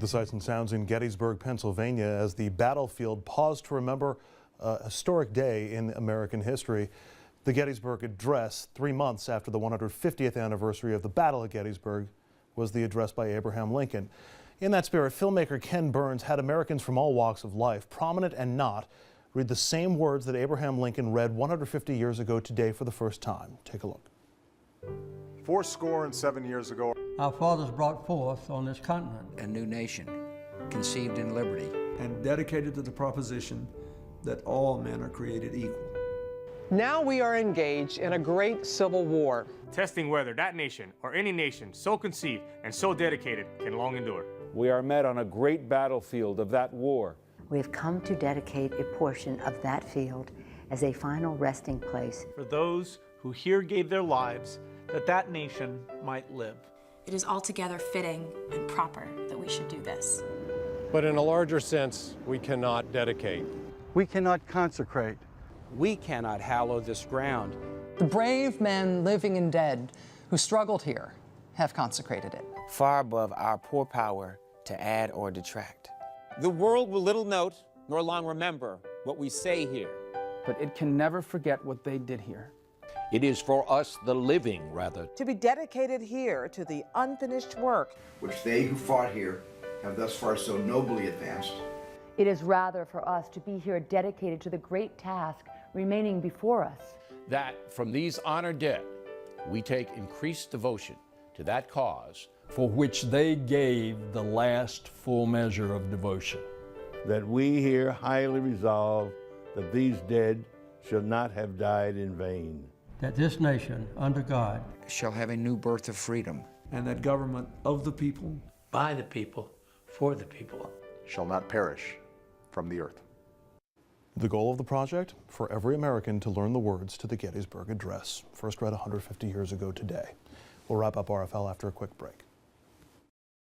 The sights and sounds in Gettysburg, Pennsylvania, as the battlefield paused to remember a historic day in American history. The Gettysburg Address, 3 months after the 150th anniversary of the Battle of Gettysburg, was the address by Abraham Lincoln. In that spirit, filmmaker Ken Burns had Americans from all walks of life, prominent and not, read the same words that Abraham Lincoln read 150 years ago today for the first time. Take a look. 70 years ago, our fathers brought forth on this continent a new nation, conceived in liberty, and dedicated to the proposition that all men are created equal. Now we are engaged in a great civil war, testing whether that nation or any nation so conceived and so dedicated can long endure. We are met on a great battlefield of that war. We have come to dedicate a portion of that field as a final resting place for those who here gave their lives that that nation might live. It is altogether fitting and proper that we should do this. But in a larger sense, we cannot dedicate. We cannot consecrate. We cannot hallow this ground. The brave men, living and dead, who struggled here have consecrated it. Far above our poor power to add or detract. The world will little note nor long remember what we say here. But it can never forget what they did here. It is for us, the living, rather, to be dedicated here to the unfinished work which they who fought here have thus far so nobly advanced. It is rather for us to be here dedicated to the great task remaining before us. That from these honored dead, we take increased devotion to that cause for which they gave the last full measure of devotion. That we here highly resolve that these dead shall not have died in vain. That this nation, under God, shall have a new birth of freedom. And that government of the people, by the people, for the people, shall not perish from the earth. The goal of the project? For every American to learn the words to the Gettysburg Address, first read 150 years ago today. We'll wrap up RFL after a quick break.